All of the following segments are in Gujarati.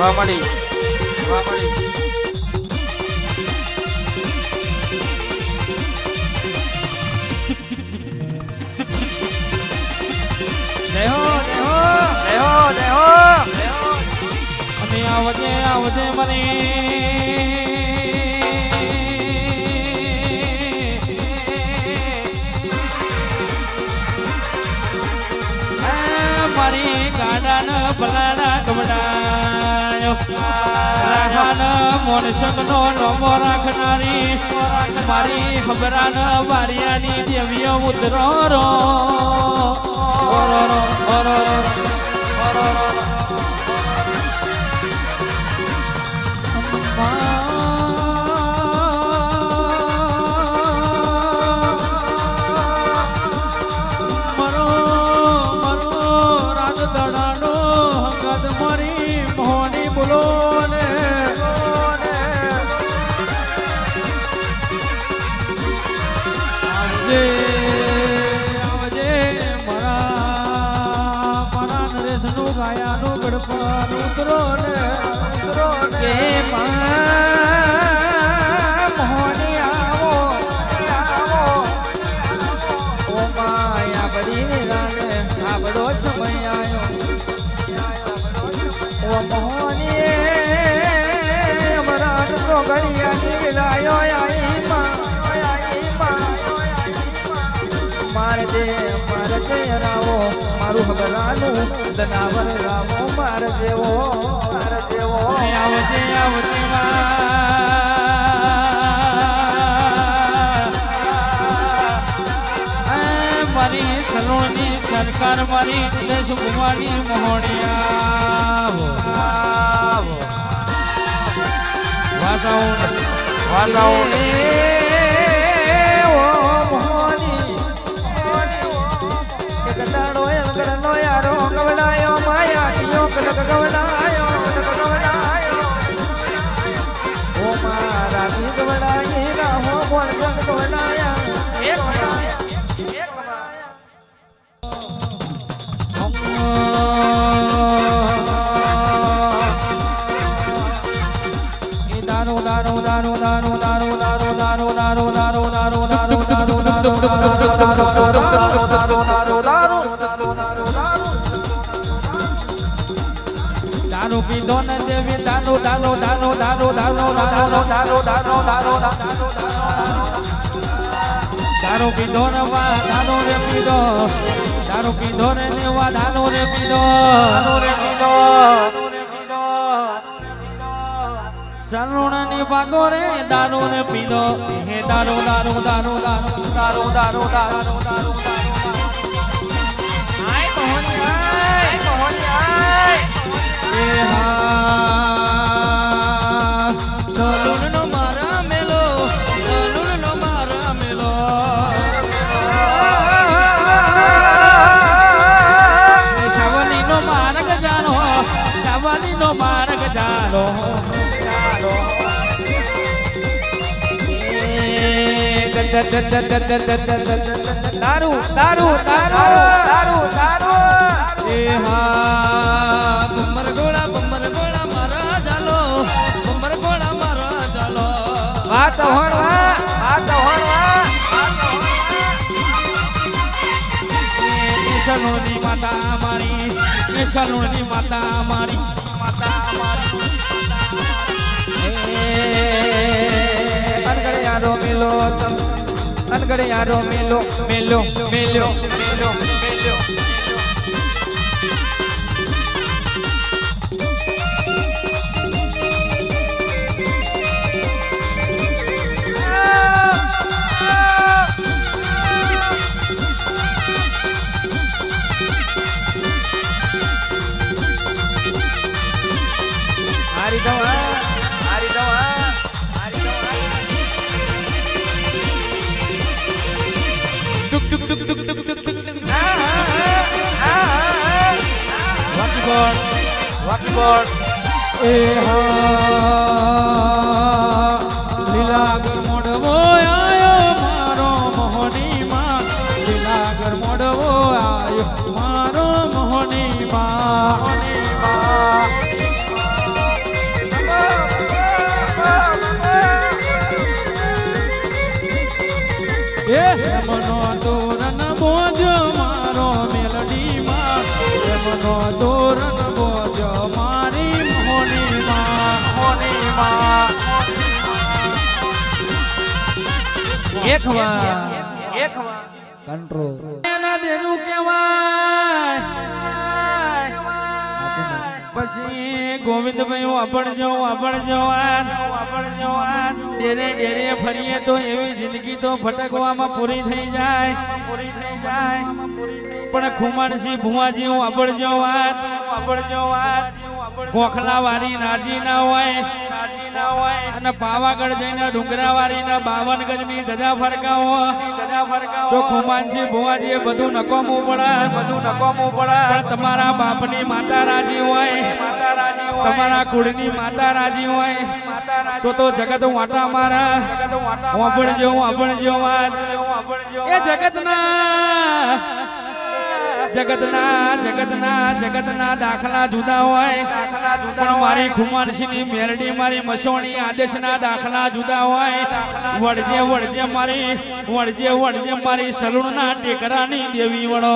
વામડી જય હો જય હો જય હો જય હો અને આવજે આવજે મને મારી ગાડાના ભલાડા ગમડાયો રાહાના મોનસંગનો નોમો રાખનારી મારી હબરાના વારિયાની દેવીઓ ઉતરો રો ગાયાનું ગડપણ ઉતરો ને કે મોહની આવો ઓ માયા બધી રાને આ બધો સમય આવ્યો ઓ મોહની અમરાન તો ગળિયાની વિલાયો આઈ મારે દે રાવો મારું હબલાનું દનાવર રામો માર દેવો આવજે આવજે મારી સલોની સરકાર મારી દેશ ભુવાની મોહણિયા વાસાઓ દાડો એમ કરનો યારો ગવડાયો માયા યો કલક ગવડાયો ઓ મારા વી ગવડાઈ રાહો બોલ જગ ગવડાયા એક દારૂ દારૂ દારૂ દારૂ દારૂ દારૂ દારૂ દારૂ દારૂ દારૂ દારૂ દારૂ પીધો ને દેવી દારૂ દારૂ દારૂ દારૂ દારૂ દારૂ દારૂ દારૂ દારૂ દારૂ પીધો ને વા દારૂ રે પીધો દારૂ પીધો ને વા દારૂ રે પીધો સરુણની ભાગો રે દારૂ ને પીધો હે દારૂ દારૂ દારૂ દારૂ દારૂ દારૂ દારૂ દારૂ આય મોહની આય એ હા સરુણનો મારા મેલો સરુણનો મારા મેલો શવલીનો માર્ગ જાણો શવલીનો માર્ગ જાણો દારૂ દારૂ દારૂ દારૂ દારૂ એ હા બમ્બર ગોળા મારા ચાલો બમ્બર ગોળા મારા ચાલો વાત હોણવા સલોની માતા મારી સલોની માતા મારી અનગડે યારો મેલો અનગડે યારો મેલો મેલો મેલો મેલો મેલો Rockboard. લીલાગર મોડવો આયો મારો મોહની માં લીલાગર મોડવો આયો મારો મોહની માં રન બોજો મારી મોહની માં એક વાર કંટ્રોલ એના દેનું કહેવાય પછી ગોવિંદભાઈ વાપરજો ડેરે ડેરે ફરીએ તો એવી જિંદગી તો ભટકવામાં પૂરી થઈ જાય પણ ખુમાનસિંહ ભુવાજી વાપરજો વાત ગોખલા વાળી રાજી ના હોય અને પાવાગઢ જઈને ડુંગરાવાળી ના 52 ગજની ધજા ફરકાવો તો ખુમાનસિંહ ભુવાજી બધું નકોમવું પડે પણ તમારા બાપની માતા રાજી હોય તમારા કુળની માતા રાજી હોય તો જગત વાટા મારા વાપરજો વાત એ જગતના દાખલા જુદા હોય પણ મારી ખુમાનસિંહની મેરડી મારી મસોણી આદેશના દાખલા જુદા હોય વળજે મારી સલૂણના ટેકરાની દેવી વળો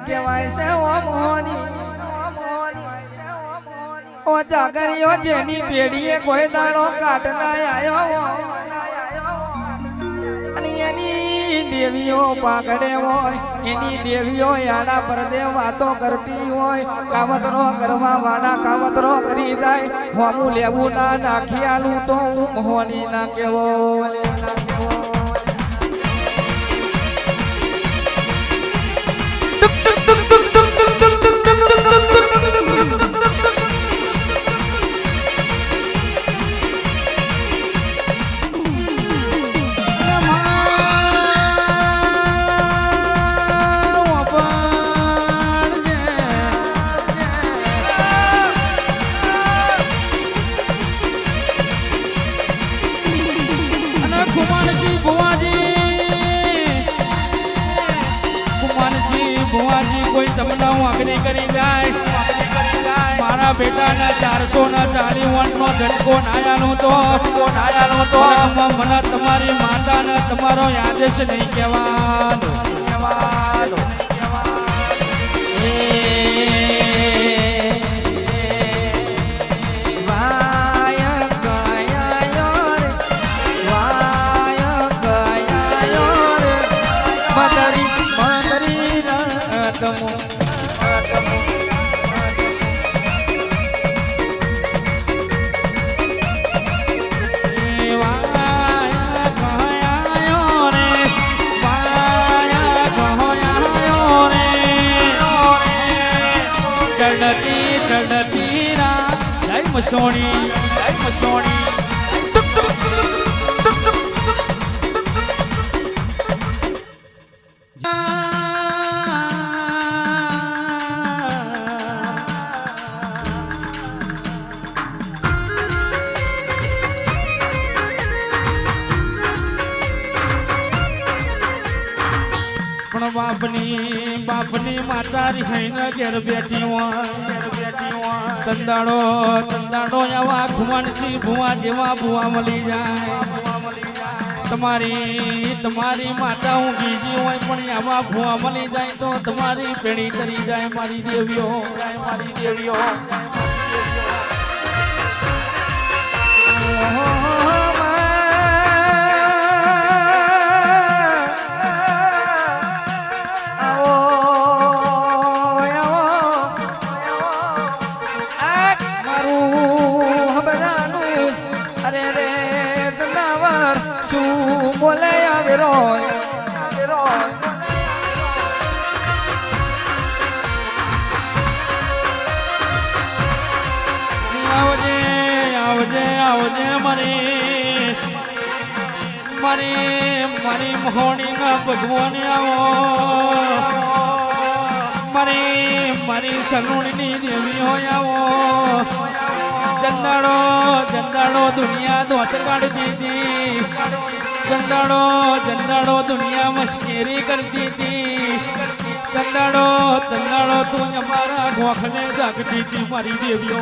કેવાય છે ઓ મોહની ઓ જાગરીઓ જેની પેઢીએ કોઈ દાડો કાટ ના આયો અને એની દેવીઓ પાઘડે હોય એની દેવીઓ યાડા પરદે વાતો કરતી હોય કાવતરો કરવા વાળા કાવતરો કરી જાય હોમું લેવું ના નાખી આલું તો હું મોહની ના કેવો ભુવાજી કોઈ તમને વાંકડી કરી જાય મારા બેટાના 440 નો ઝટકો નાયાનો તો મને તમારી માતાને તમારો આદેશ નહીં કહેવાનો ચડતી રાત જય મસોણી પણ બાપની માતા રિહાઈને ઘેર બેઠી હોય તંદાડો આવા ખુમાનસિંહ ભુવા જેવા ભુવા મળી જાય તમારી માતા ઊંઘી હોય પણ આવા ભુવા મળી જાય તો તમારી પેઢી કરી જાય મારી દેવીઓ આવજે મારી મોહણી ના ભગવાન આવો મારી સલૂણની દેવીઓ આવો જંદાડો દુનિયા દોત કાઢી દીધી ચંદાડો ચંદાડો દુનિયા મશ્કેરી કરતી હતી ચંદાડો તું અમારા ગોખને જાગતી હતી મારી દેવીઓ